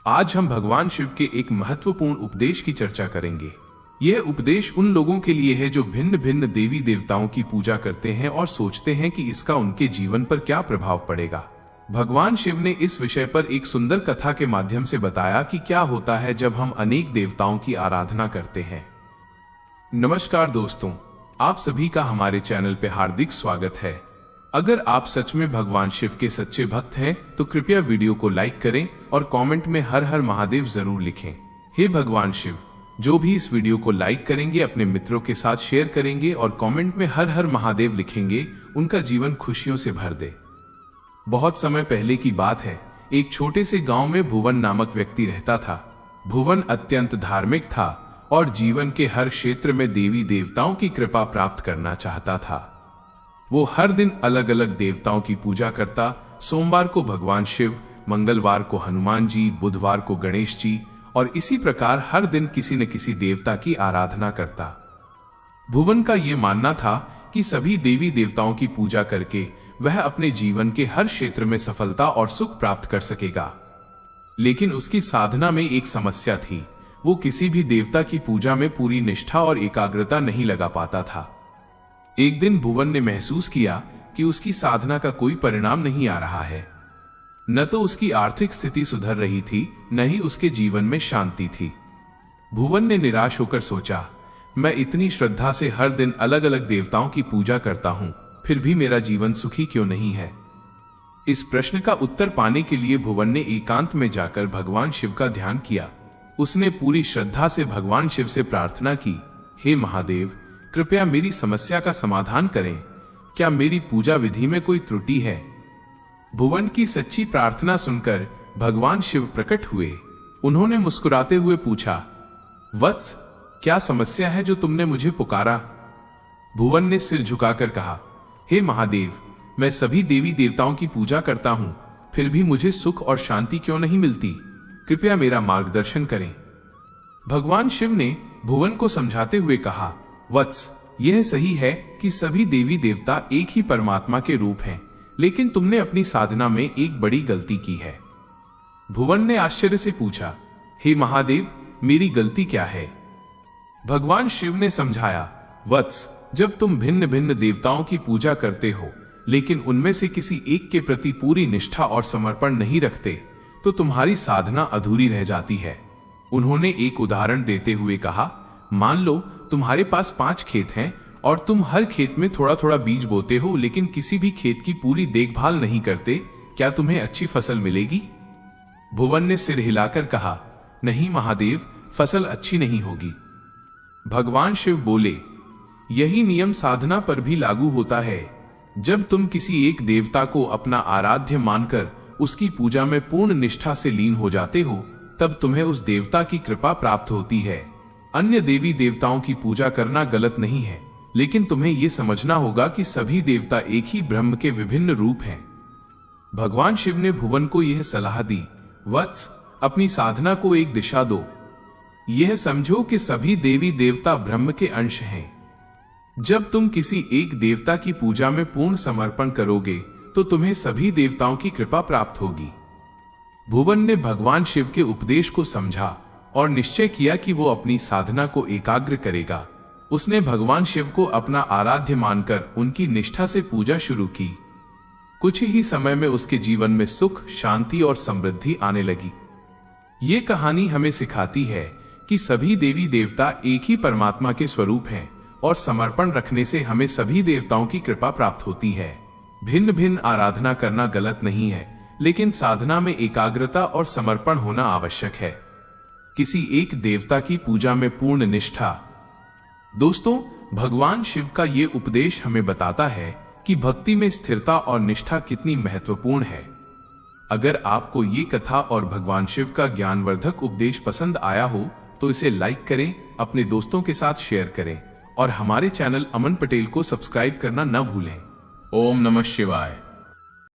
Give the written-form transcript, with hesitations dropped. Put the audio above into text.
आज हम भगवान शिव के एक महत्वपूर्ण उपदेश की चर्चा करेंगे। यह उपदेश उन लोगों के लिए है जो भिन्न भिन्न देवी देवताओं की पूजा करते हैं और सोचते हैं कि इसका उनके जीवन पर क्या प्रभाव पड़ेगा। भगवान शिव ने इस विषय पर एक सुंदर कथा के माध्यम से बताया कि क्या होता है जब हम अनेक देवताओं की आराधना करते हैं। नमस्कार दोस्तों, आप सभी का हमारे चैनल पे हार्दिक स्वागत है। अगर आप सच में भगवान शिव के सच्चे भक्त हैं तो कृपया वीडियो को लाइक करें और कमेंट में हर हर महादेव जरूर लिखें। हे भगवान शिव, जो भी इस वीडियो को लाइक करेंगे, अपने मित्रों के साथ शेयर करेंगे और कमेंट में हर हर महादेव लिखेंगे, उनका जीवन खुशियों से भर दे। बहुत समय पहले की बात है, एक छोटे से गांव में भुवन नामक व्यक्ति रहता था। भुवन अत्यंत धार्मिक था और जीवन के हर क्षेत्र में देवी देवताओं की कृपा प्राप्त करना चाहता था। वो हर दिन अलग अलग देवताओं की पूजा करता। सोमवार को भगवान शिव, मंगलवार को हनुमान जी, बुधवार को गणेश जी और इसी प्रकार हर दिन किसी न किसी देवता की आराधना करता। भुवन का ये मानना था कि सभी देवी देवताओं की पूजा करके वह अपने जीवन के हर क्षेत्र में सफलता और सुख प्राप्त कर सकेगा। लेकिन उसकी साधना में एक समस्या थी। वो किसी भी देवता की पूजा में पूरी निष्ठा और एकाग्रता नहीं लगा पाता था। एक दिन भुवन ने महसूस किया कि उसकी साधना का कोई परिणाम नहीं आ रहा है। न तो उसकी आर्थिक स्थिति सुधर रही थी, न ही उसके जीवन में शांति थी। भुवन ने निराश होकर सोचा, मैं इतनी श्रद्धा से हर दिन अलग अलग देवताओं की पूजा करता हूं, फिर भी मेरा जीवन सुखी क्यों नहीं है। इस प्रश्न का उत्तर पाने के लिए भुवन ने एकांत में जाकर भगवान शिव का ध्यान किया। उसने पूरी श्रद्धा से भगवान शिव से प्रार्थना की, हे महादेव, कृपया मेरी समस्या का समाधान करें। क्या मेरी पूजा विधि में कोई त्रुटि है? भुवन की सच्ची प्रार्थना सुनकर भगवान शिव प्रकट हुए। उन्होंने मुस्कुराते हुए पूछा, वत्स, क्या समस्या है जो तुमने मुझे पुकारा? भुवन ने सिर झुकाकर कहा, हे महादेव, मैं सभी देवी देवताओं की पूजा करता हूं, फिर भी मुझे सुख और शांति क्यों नहीं मिलती? कृपया मेरा मार्गदर्शन करें। भगवान शिव ने भुवन को समझाते हुए कहा, वत्स, यह सही है कि सभी देवी देवता एक ही परमात्मा के रूप हैं, लेकिन तुमने अपनी साधना में एक बड़ी गलती की है। भुवन ने आश्चर्य से पूछा, हे महादेव, मेरी गलती क्या है? भगवान शिव ने समझाया, वत्स, जब तुम भिन्न भिन्न देवताओं की पूजा करते हो लेकिन उनमें से किसी एक के प्रति पूरी निष्ठा और समर्पण नहीं रखते तो तुम्हारी साधना अधूरी रह जाती है। उन्होंने एक उदाहरण देते हुए कहा, मान लो तुम्हारे पास 5 खेत हैं और तुम हर खेत में थोड़ा थोड़ा बीज बोते हो, लेकिन किसी भी खेत की पूरी देखभाल नहीं करते, क्या तुम्हें अच्छी फसल मिलेगी? भुवन ने सिर हिलाकर कहा, नहीं महादेव, फसल अच्छी नहीं होगी। भगवान शिव बोले, यही नियम साधना पर भी लागू होता है। जब तुम किसी एक देवता को अपना आराध्य मानकर उसकी पूजा में पूर्ण निष्ठा से लीन हो जाते हो, तब तुम्हें उस देवता की कृपा प्राप्त होती है। अन्य देवी देवताओं की पूजा करना गलत नहीं है, लेकिन तुम्हें यह समझना होगा कि सभी देवता एक ही ब्रह्म के विभिन्न रूप हैं। भगवान शिव ने भुवन को यह सलाह दी, वत्स, अपनी साधना को एक दिशा दो। यह समझो कि सभी देवी देवता ब्रह्म के अंश हैं। जब तुम किसी एक देवता की पूजा में पूर्ण समर्पण करोगे तो तुम्हें सभी देवताओं की कृपा प्राप्त होगी। भुवन ने भगवान शिव के उपदेश को समझा और निश्चय किया कि वो अपनी साधना को एकाग्र करेगा। उसने भगवान शिव को अपना आराध्य मानकर उनकी निष्ठा से पूजा शुरू की। कुछ ही समय में उसके जीवन में सुख, शांति और समृद्धि आने लगी। ये कहानी हमें सिखाती है कि सभी देवी देवता एक ही परमात्मा के स्वरूप हैं और समर्पण रखने से हमें सभी देवताओं की कृपा प्राप्त होती है। भिन्न भिन्न आराधना करना गलत नहीं है, लेकिन साधना में एकाग्रता और समर्पण होना आवश्यक है। किसी एक देवता की पूजा में पूर्ण निष्ठा। दोस्तों, भगवान शिव का ये उपदेश हमें बताता है कि भक्ति में स्थिरता और निष्ठा कितनी महत्वपूर्ण है। अगर आपको ये कथा और भगवान शिव का ज्ञानवर्धक उपदेश पसंद आया हो तो इसे लाइक करें, अपने दोस्तों के साथ शेयर करें और हमारे चैनल अमन पटेल को सब्सक्राइब करना न भूलें। ओम नमः शिवाय।